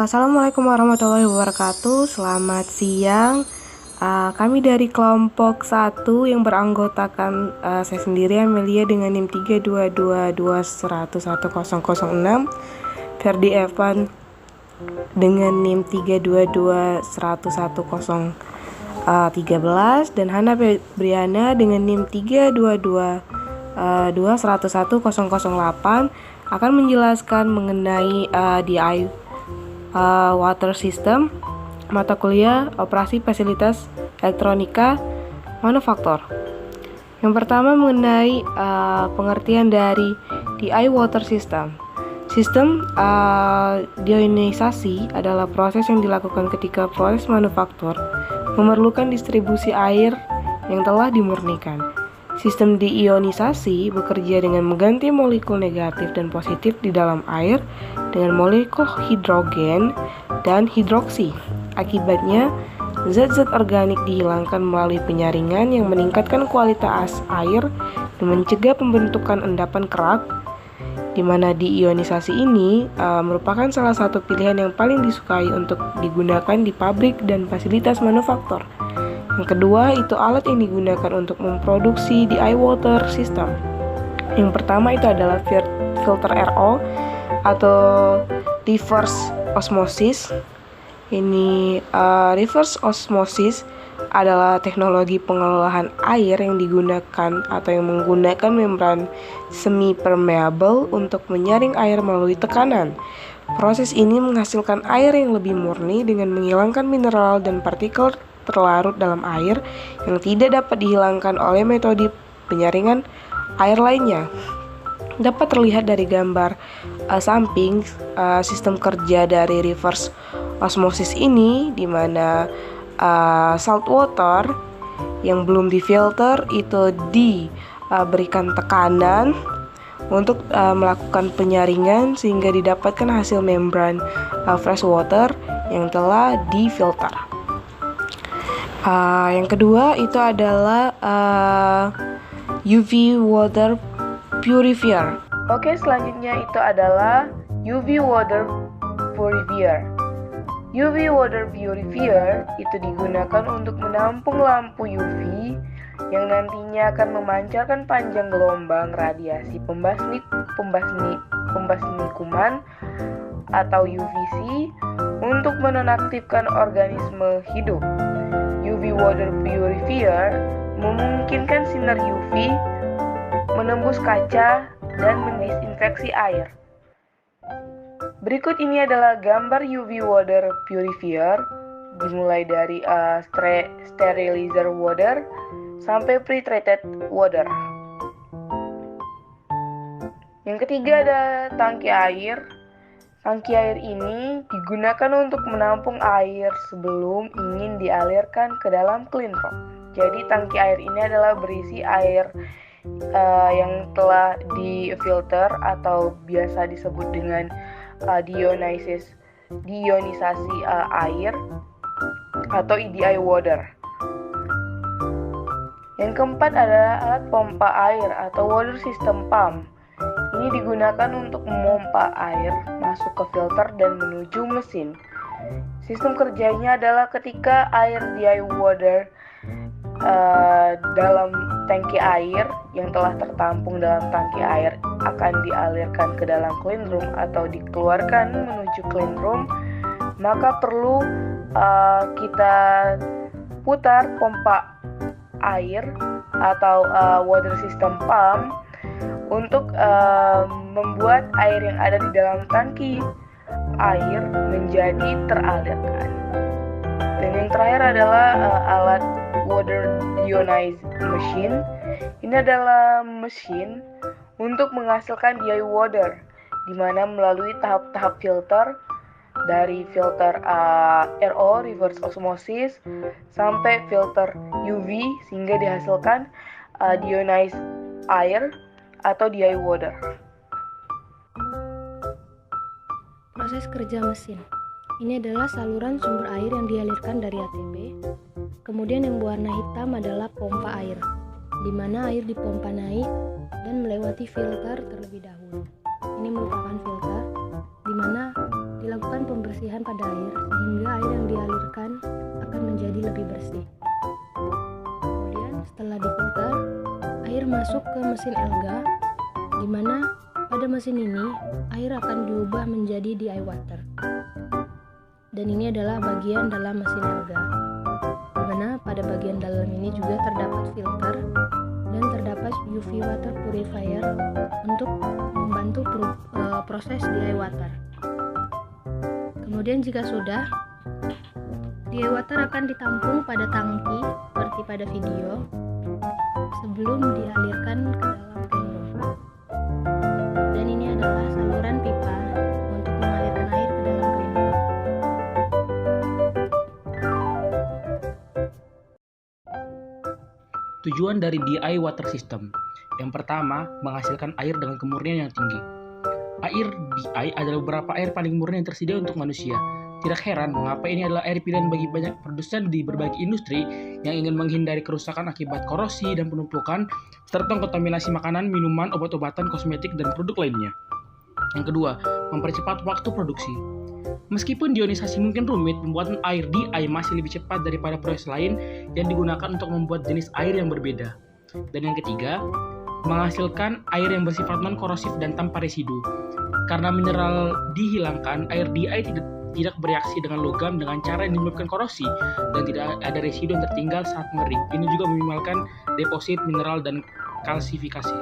Assalamualaikum warahmatullahi wabarakatuh. Selamat siang. Kami dari kelompok 1 yang beranggotakan saya sendiri Amelia dengan NIM 322211006, Ferdi Evan dengan NIM 3221013, dan Hana Briana dengan NIM 322211008 akan menjelaskan mengenai DI Water System, mata kuliah Operasi Fasilitas Elektronika Manufaktur. Yang pertama mengenai pengertian dari DI Water System. Sistem deionisasi adalah proses yang dilakukan ketika proses manufaktur memerlukan distribusi air yang telah dimurnikan. Sistem deionisasi bekerja dengan mengganti molekul negatif dan positif di dalam air dengan molekul hidrogen dan hidroksi. Akibatnya, zat-zat organik dihilangkan melalui penyaringan yang meningkatkan kualitas air dan mencegah pembentukan endapan kerak, di mana deionisasi ini merupakan salah satu pilihan yang paling disukai untuk digunakan di pabrik dan fasilitas manufaktur. Yang kedua, itu alat yang digunakan untuk memproduksi DI Water System. Yang pertama itu adalah filter RO atau reverse osmosis. Ini reverse osmosis adalah teknologi pengelolaan air yang digunakan atau yang menggunakan membran semi permeable untuk menyaring air melalui tekanan. Proses ini menghasilkan air yang lebih murni dengan menghilangkan mineral dan partikel terlarut dalam air yang tidak dapat dihilangkan oleh metode penyaringan air lainnya. Dapat terlihat dari gambar samping sistem kerja dari reverse osmosis ini, di mana salt water yang belum difilter itu diberikan tekanan untuk melakukan penyaringan sehingga didapatkan hasil membran fresh water yang telah difilter. Yang kedua itu adalah UV Water Purifier. Oke, selanjutnya itu adalah UV Water Purifier. UV Water Purifier itu digunakan untuk menampung lampu UV yang nantinya akan memancarkan panjang gelombang radiasi pembasmi kuman atau UVC untuk menonaktifkan organisme hidup. UV Water Purifier memungkinkan sinar UV menembus kaca dan mendisinfeksi air. Berikut ini adalah gambar UV Water Purifier, dimulai dari sterilizer water sampai pre-treated water. Yang ketiga ada tangki air. Tangki air ini digunakan untuk menampung air sebelum ingin dialirkan ke dalam clean room. Jadi tangki air ini adalah berisi air yang telah difilter atau biasa disebut dengan deionisasi air atau EDI water. Yang keempat adalah alat pompa air atau water system pump. Ini digunakan untuk memompa air masuk ke filter dan menuju mesin. Sistem kerjanya adalah ketika air DI water dalam tangki air yang telah tertampung dalam tangki air akan dialirkan ke dalam clean room atau dikeluarkan menuju clean room, maka perlu kita putar pompa air atau water system pump untuk membuat air yang ada di dalam tangki air menjadi teralirkan. Dan yang terakhir adalah alat water deionized machine. Ini adalah mesin untuk menghasilkan DI water, di mana melalui tahap-tahap filter dari filter RO reverse osmosis sampai filter UV sehingga dihasilkan deionized air atau DI water. Proses kerja mesin. Ini adalah saluran sumber air yang dialirkan dari ATP. Kemudian yang berwarna hitam adalah pompa air, di mana air dipompa naik dan melewati filter terlebih dahulu. Ini merupakan filter di mana dilakukan pembersihan pada air sehingga air yang dialirkan akan menjadi lebih bersih. Kemudian setelah difilter, air masuk ke mesin Elga, di mana pada mesin ini air akan diubah menjadi DI water. Dan ini adalah bagian dalam mesin Elga, di mana pada bagian dalam ini juga terdapat filter dan terdapat UV water purifier untuk membantu proses DI water. Kemudian jika sudah, DI water akan ditampung pada tangki seperti pada video sebelum dialirkan ke dalam clean room. Dan ini adalah saluran pipa untuk mengalirkan air ke dalam clean room. Tujuan dari DI water system. Yang pertama, menghasilkan air dengan kemurnian yang tinggi. Air DI adalah beberapa air paling murni yang tersedia untuk manusia. Tidak heran mengapa ini adalah air pilihan bagi banyak produsen di berbagai industri yang ingin menghindari kerusakan akibat korosi dan penumpukan, serta kontaminasi makanan, minuman, obat-obatan, kosmetik, dan produk lainnya. Yang kedua, mempercepat waktu produksi. Meskipun deionisasi mungkin rumit, pembuatan air DI masih lebih cepat daripada proses lain yang digunakan untuk membuat jenis air yang berbeda. Dan yang ketiga, menghasilkan air yang bersifat non-korosif dan tanpa residu. Karena mineral dihilangkan, air DI tidak bereaksi dengan logam dengan cara yang menyebabkan korosi dan tidak ada residu yang tertinggal saat mengering. Ini juga meminimalkan deposit mineral dan kalsifikasi.